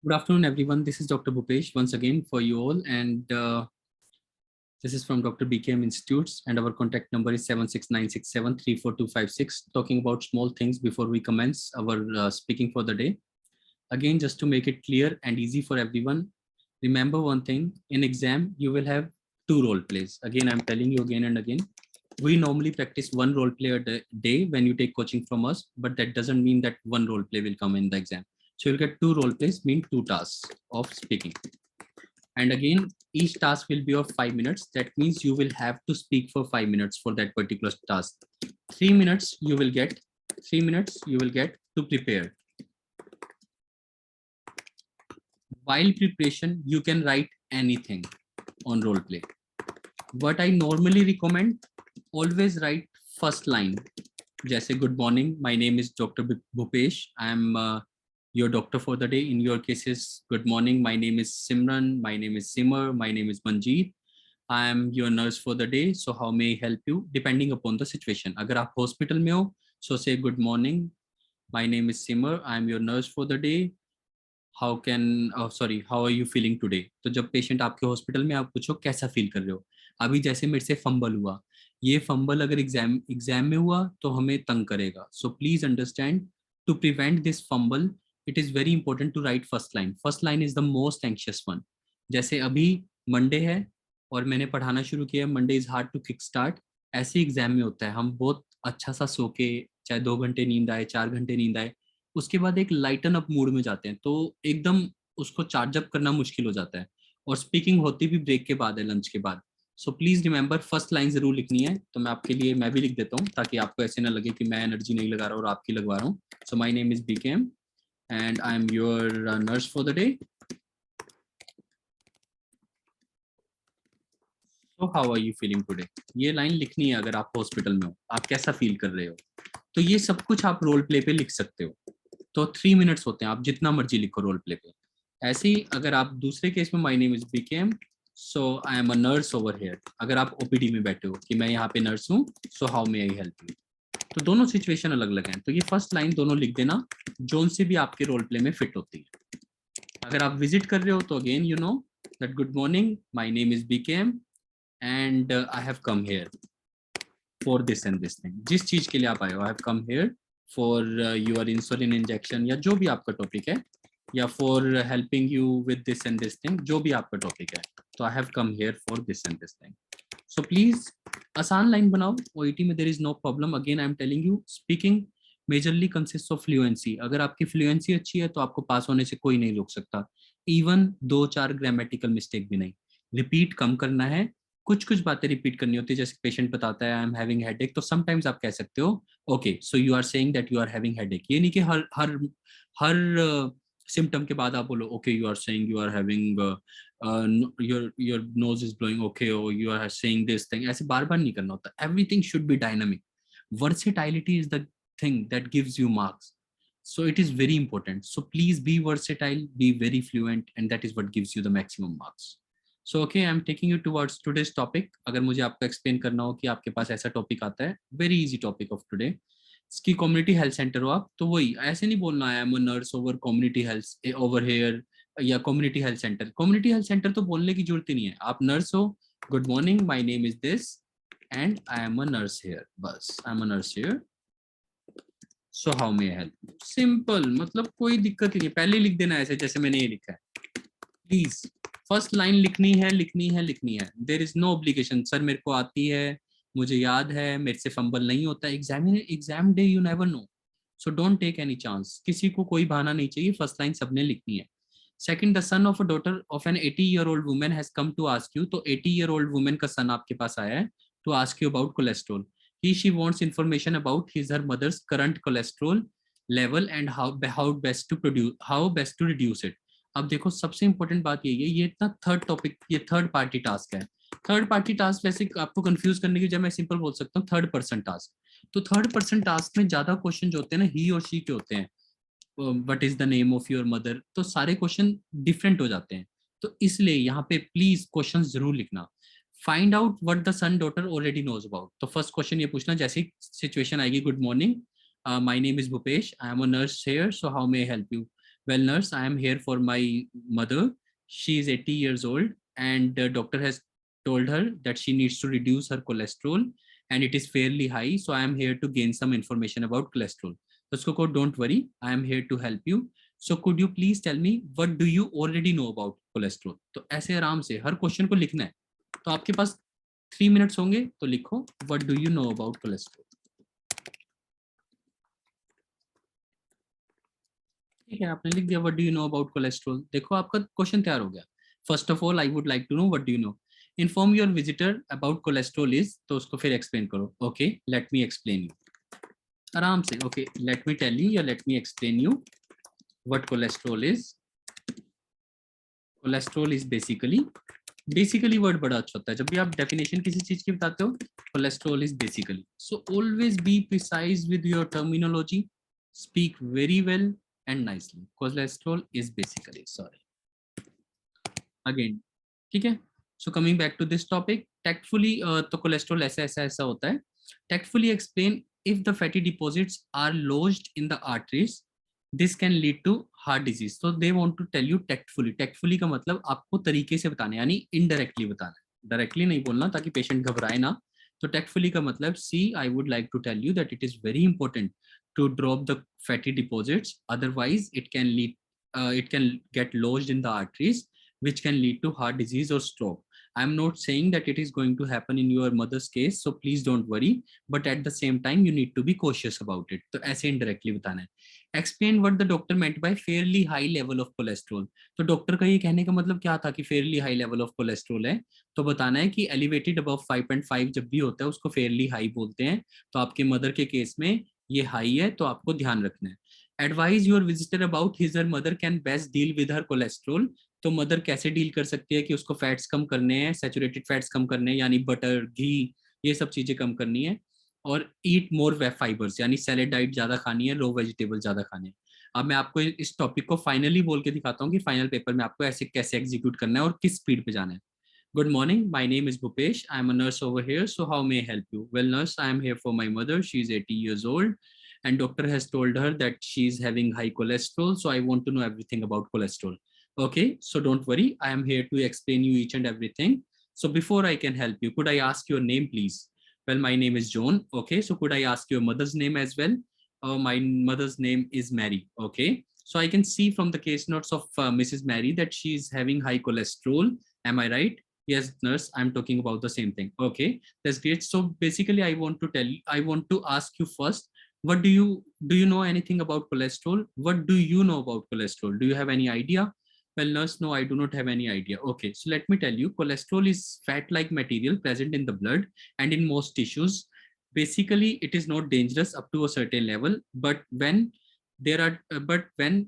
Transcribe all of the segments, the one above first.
Good afternoon, everyone. This is Dr. Bhupesh once again for you all, and this is from Dr. BKM Institutes, and our contact number is 76967342256. Talking about small things before we commence our speaking for the day. Again, just to make it clear and easy for everyone, remember one thing: in exam you will have two role plays. Again, I'm telling you again and again. We normally practice one role play a day when you take coaching from us, but that doesn't mean that one role play will come in the exam. So you'll get two role plays, mean two tasks of speaking. And again, each task will be of 5 minutes. That means you will have to speak for 5 minutes for that particular task. 3 minutes you will get, 3 minutes you will get to prepare. While preparation, you can write anything on role play. What I normally recommend, always write first line. Jaise, good morning, my name is Dr. Bhupesh. I am your doctor for the day. In your cases, good morning, my name is Simran, my name is Simar, my name is Manjeet. I am your nurse for the day. So how may I help you? Depending upon the situation. Agar aap hospital mein ho, so say good morning, my name is Simar, I am your nurse for the day. How are you feeling today? तो जब patient आपके hospital में, आप पूछो कैसा feel कर रहे हो. अभी जैसे मेरे से फंबल हुआ, ये फंबल अगर एग्जाम में हुआ तो हमें तंग करेगा. So please understand, to prevent this fumble it is very important to write first line. First line is the most anxious one. जैसे अभी मंडे है और मैंने पढ़ाना शुरू किया, Monday is hard to kick start. ऐसे एग्जाम में होता है, हम बहुत अच्छा सा सो के, चाहे 2 घंटे नींद आए, 4 घंटे नींद आए, उसके बाद एक लाइटन अप मूड में जाते हैं, तो एकदम उसको चार्ज अप करना मुश्किल हो जाता है. और स्पीकिंग होती भी ब्रेक के बाद है, लंच के बाद. So please remember, first line जरूर लिखनी है. तो मैं आपके लिए मैं भी लिख देता हूँ ताकि आपको ऐसे ना लगे कि मैं एनर्जी नहीं लगा रहा और आपकी लगवा रहा हूँ. So my name is BKM and I am your nurse for the day. So how are you feeling today. ये लाइन लिखनी है. अगर आप हॉस्पिटल में हो, आप कैसा फील कर रहे हो, तो ये सब कुछ आप रोल प्ले पे लिख सकते हो. तो 3 मिनट्स होते हैं, आप जितना मर्जी लिखो रोल प्ले पे. ऐसे ही अगर आप दूसरे केस में, my name is BKM, so I am a nurse over here. अगर आप ओपीडी में बैठे हो कि मैं यहाँ पे नर्स हूँ, सो how may I help you. तो दोनों सिचुएशन अलग अलग हैं. तो ये फर्स्ट लाइन दोनों लिख देना, जोन से भी आपके रोल प्ले में फिट होती है. अगर आप विजिट कर रहे हो तो again you know that good morning, my name is BKM and I have come here for this and this thing. जिस चीज के लिए आप आए हो, I have come here for your insulin injection, या जो भी आपका टॉपिक है, या for helping you with this and this thing, जो भी आपका टॉपिक है. तो I have come here for this and this thing. So please आसान लाइन बनाओ. ओईटी में there is no problem. Again I am telling you, speaking majorly consist of fluency. अगर आपकी फ्लुएंसी अच्छी है तो आपको पास होने से कोई नहीं रोक सकता. इवन 2-4 ग्रामेटिकल मिस्टेक भी नहीं. रिपीट कम करना है. कुछ कुछ बातें रिपीट करनी होती है. जैसे पेशेंट बताता है आई एम हैविंग हेडेक, तो समटाइम्स आप कह सकते हो okay so you are saying that you are having headache. ये नहीं कि हर हर हर सिम्टम के बाद आप बोलो okay you are saying you are having your nose is blowing, okay और you are saying this thing. ऐसे बार बार नहीं करना होता. Everything should be dynamic. Versatility is the thing that gives you marks. So it is very important. So please be versatile, be very fluent, and that is what gives you the maximum marks. So okay, I'm taking you towards today's topic. अगर मुझे आपको explain करना हो कि आपके पास ऐसा topic आता है, very easy topic of today, इसकी कम्युनिटी हेल्थ सेंटर हो आप, तो वही ऐसे नहीं बोलना है I am a nurse over community health over here, या community health center. Community health center तो बोलने की जरूरत ही नहीं है. आप नर्स हो, good morning, my name is this and I am a nurse here. बस I am a nurse here, so how may I help. Simple, मतलब कोई दिक्कत ही नहीं. पहले लिख देना ऐसे जैसे मैंने ये लिखा है. प्लीज फर्स्ट लाइन लिखनी है, लिखनी है, लिखनी है. There is no obligation. Sir मेरे को आती है, मुझे याद है, मेरे से फंबल नहीं होता. Exam day you never know, so don't take any chance. किसी को कोई बहाना नहीं चाहिए. फर्स्ट लाइन सबने लिखनी है. Second, the son of a daughter of an 80-year-old woman has come to ask you. तो 80-year-old वुमन का सन आपके पास आया है to ask you about cholesterol. she wants information about her mother's current cholesterol level and how best to reduce it. अब देखो सबसे important बात यही है, ये इतना थर्ड टॉपिक, ये थर्ड पार्टी टास्क है. थर्ड पार्टी टास्क वैसे आपको कंफ्यूज करने की जब मैं सिंपल बोल सकता हूँ थर्ड पर्सन टास्क. तो थर्ड पर्सन टास्क में ज्यादा क्वेश्चन जो होते हैं ना, ही और शी के होते हैं. What is the name of your mother, तो सारे क्वेश्चन डिफरेंट हो जाते हैं. तो इसलिए यहाँ पे प्लीज क्वेश्चन जरूर लिखना. Find out what the son daughter already knows about. तो फर्स्ट क्वेश्चन ये पूछना, जैसी सिचुएशन आएगी, good morning, my name is Bhupesh, I am a nurse here, so how may I help you. Well, nurse, I am here for my mother. She is 80 years old and the doctor has told her that she needs to reduce her cholesterol and it is fairly high. So I am here to gain some information about cholesterol. So usko ko, don't worry, I am here to help you. So could you please tell me what do you already know about cholesterol? तो ऐसे आराम से हर question को लिखना है. तो आपके पास 3 minutes होंगे तो लिखो what do you know about cholesterol. ठीक है, आपने लिख दिया what do you know about cholesterol. देखो आपका क्वेश्चन तैयार हो गया. First of all I would like to know what do you know. Inform your visitor about cholesterol is, तो उसको फिर एक्सप्लेन करो. Okay, let me explain you. आराम से. Okay, let me tell you या let me explain you what cholesterol is. Cholesterol is basically word बड़ा अच्छा होता है जब भी आप डेफिनेशन किसी चीज की बताते हो. Cholesterol is basically. So always be precise with your terminology. Speak very well and nicely. Cholesterol is basically, sorry. Again, ठीक है. So coming back to this topic, tactfully तो cholesterol ऐसा होता है. Tactfully explain if the fatty deposits are lodged in the arteries, this can lead to heart disease. So they want to tell you tactfully. Tactfully का मतलब आपको तरीके से बताना है, यानी indirectly बताना है. Directly नहीं बोलना ताकि patient घबराए ना. तो tactfully का मतलब, see, I would like to tell you that it is very important to drop the fatty deposits, otherwise it can get lodged in the arteries, which can lead to heart disease or stroke. I'm not saying that it is going to happen in your mother's case, so please don't worry, but at the same time you need to be cautious about it. तो ऐसे indirectly बताना है. Explain what the doctor meant by fairly high level of cholesterol. तो doctor का ये कहने का मतलब क्या था कि fairly high level of cholesterol है. तो बताना है कि elevated above 5.5 जब भी होता है उसको fairly high बोलते हैं. तो आपके मदर के केस में ये हाई है तो आपको ध्यान रखना है. Advise your visitor about his और mother can best deal with her cholesterol. तो मदर कैसे डील कर सकती है कि उसको फैट्स कम करने हैं, सैचुरेटेड फैट्स कम करने हैं, यानी बटर, घी, ये सब चीजें कम करनी है. और ईट मोर वे फाइबर्स, यानी सैलेड डाइट ज्यादा खानी है, लो वेजिटेबल ज्यादा खाने हैं. अब मैं आपको इस टॉपिक को फाइनली बोल के दिखाता हूँ कि फाइनल पेपर में आपको ऐसे कैसे एग्जीक्यूट करना है और किस स्पीड पे जाना है. Good morning. My name is Bhupesh. I am a nurse over here. So how may I help you? Well, nurse, I am here for my mother. She is 80 years old and doctor has told her that she is having high cholesterol. So I want to know everything about cholesterol. Okay, so don't worry. I am here to explain you each and everything. So before I can help you, could I ask your name, please? Well, my name is John. Okay, so could I ask your mother's name as well? My mother's name is Mary. Okay, so I can see from the case notes of Mrs. Mary that she is having high cholesterol. Am I right? Yes, nurse, I'm talking about the same thing. Okay, that's great. So basically I want to ask you first, what do you know anything about cholesterol? What do you know about cholesterol? Do you have any idea? Well, nurse, no, I do not have any idea. Okay, so let me tell you, cholesterol is fat like material present in the blood and in most tissues. Basically it is not dangerous up to a certain level, but when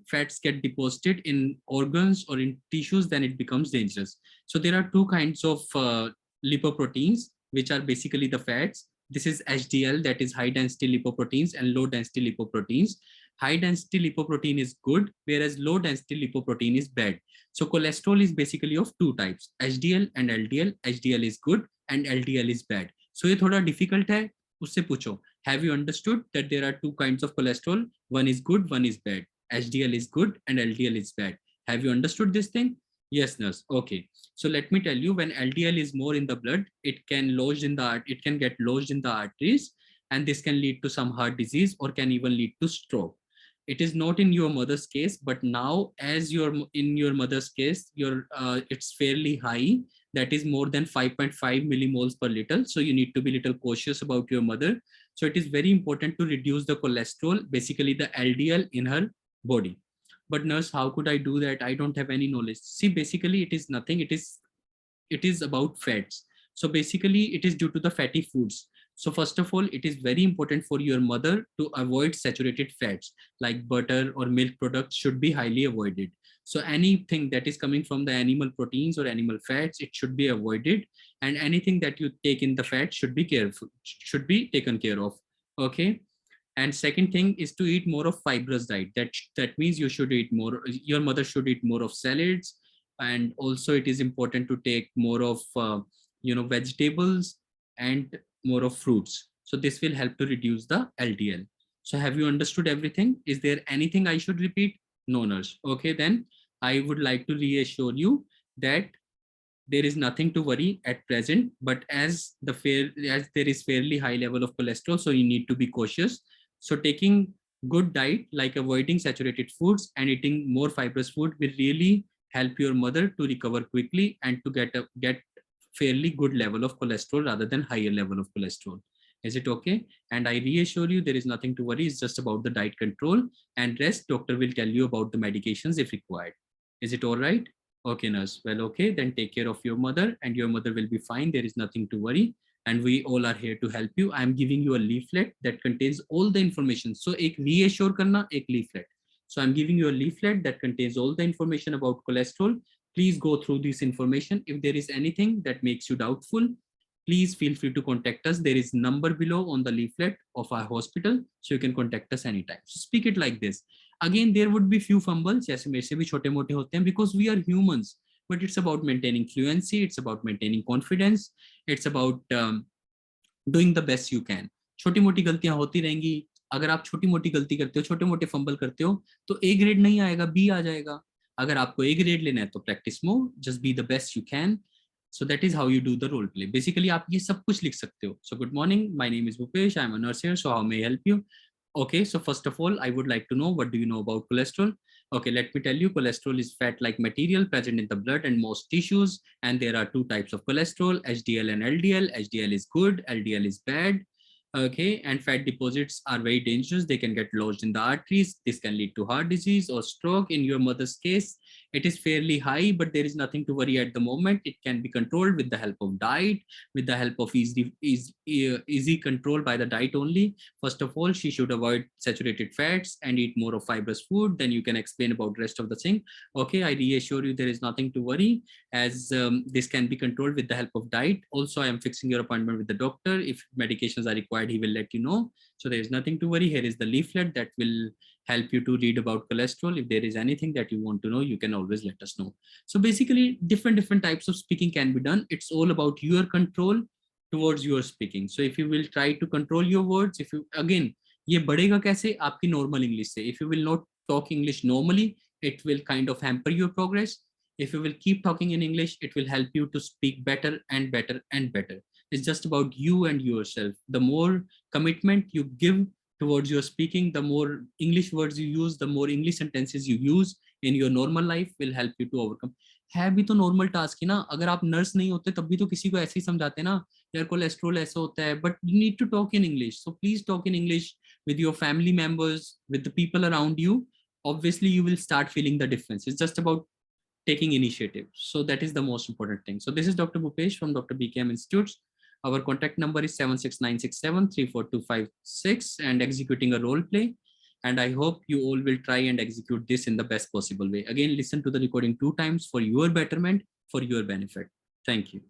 fats get deposited in organs or in tissues, then it becomes dangerous. So there are two kinds of lipoproteins, which are basically the fats. This is HDL, that is high density lipoproteins, and low density lipoproteins. High density lipoprotein is good, whereas low density lipoprotein is bad. So cholesterol is basically of two types, HDL and LDL. HDL is good and LDL is bad. So ये थोड़ा difficult है, उससे पूछो. Have you understood that there are two kinds of cholesterol? One is good, one is bad. HDL is good and LDL is bad. Have you understood this thing? Yes, nurse. Okay. So let me tell you, when LDL is more in the blood, it can get lodged in the arteries, and this can lead to some heart disease or can even lead to stroke. It is not in your mother's case, but now as in your mother's case, it's fairly high. That is more than 5.5 millimoles per liter. So you need to be a little cautious about your mother. So it is very important to reduce the cholesterol, basically the LDL in her body. But nurse, how could I do that? I don't have any knowledge. See, basically it is nothing. It is about fats. So basically it is due to the fatty foods. So first of all, it is very important for your mother to avoid saturated fats, like butter or milk products should be highly avoided. So anything that is coming from the animal proteins or animal fats, it should be avoided. And anything that you take in the fat should be taken care of. Okay. And second thing is to eat more of fibrous diet. That means you should eat more, your mother should eat more of salads. And also it is important to take more of vegetables and more of fruits. So this will help to reduce the LDL. So have you understood everything? Is there anything I should repeat? No nurse. Okay, then I would like to reassure you that there is nothing to worry at present, but as there is fairly high level of cholesterol, so you need to be cautious. So taking good diet, like avoiding saturated foods and eating more fibrous food, will really help your mother to recover quickly and to get fairly good level of cholesterol rather than higher level of cholesterol. Is it okay? And I reassure you, there is nothing to worry. It's just about the diet control, and rest doctor will tell you about the medications if required. Is it all right? Okay, nurse. Well, okay, then take care of your mother, and your mother will be fine. There is nothing to worry. And we all are here to help you. I am giving you a leaflet that contains all the information. So, ek reassure karna, ek leaflet. So, I'm giving you a leaflet that contains all the information about cholesterol. Please go through this information. If there is anything that makes you doubtful, please feel free to contact us. There is number below on the leaflet of our hospital, so you can contact us anytime. So speak it like this. Again, there would be few fumbles, जैसे मेरे से भी छोटे मोटे होते हैं, because we are humans. But it's about maintaining fluency. It's about maintaining confidence. It's about doing the best you can. छोटी मोटी गलतियां होती रहेंगी. अगर आप छोटी मोटी गलती करते हो, छोटे मोटे फंबल करते हो, तो A ग्रेड नहीं आएगा, B आ जाएगा. अगर आपको A ग्रेड लेना है तो practice more, just be the best you can. So that is how you do the role play. Basically, आप ये सब कुछ लिख सकते हो. So good morning, my name is Bhupesh. I'm a nurse here. So how may I help you? Okay, so first of all, I would like to know, what do you know about cholesterol? Okay, let me tell you, cholesterol is fat-like material present in the blood and most tissues. And there are two types of cholesterol, HDL and LDL. HDL is good, LDL is bad. Okay, and fat deposits are very dangerous. They can get lodged in the arteries. This can lead to heart disease or stroke. In your mother's case, it is fairly high, but there is nothing to worry at the moment. It can be controlled with the help of diet, with the help of easy control by the diet only. First of all, she should avoid saturated fats and eat more of fibrous food. Then you can explain about rest of the thing. Okay, I reassure you, there is nothing to worry, as this can be controlled with the help of diet. Also, I am fixing your appointment with the doctor. If medications are required, he will let you know. So there is nothing to worry. Here is the leaflet that will help you to read about cholesterol. If there is anything that you want to know, you can always let us know. So basically, different types of speaking can be done. It's all about your control towards your speaking. So if you will try to control your words, if you, again, ये बढ़ेगा कैसे? आपकी normal English से. If you will not talk English normally, it will kind of hamper your progress. If you will keep talking in English, it will help you to speak better and better and better. It's just about you and yourself. The more commitment you give towards your speaking, the more English words you use, the more English sentences you use in your normal life will help you to overcome. है भी तो normal task ही ना. अगर आप nurse नहीं होते तब भी तो किसी को ऐसे ही समझाते ना, यार कोलेस्ट्रॉल ऐसा होता है. But you need to talk in English. So please talk in English with your family members, with the people around you. Obviously you will start feeling the difference. It's just about taking initiative. So that is the most important thing. So this is Dr. Bhupesh from Dr. BKM Institutes. Our contact number is 76967-34256 and executing a role play. And I hope you all will try and execute this in the best possible way. Again, listen to the recording 2 times for your betterment, for your benefit. Thank you.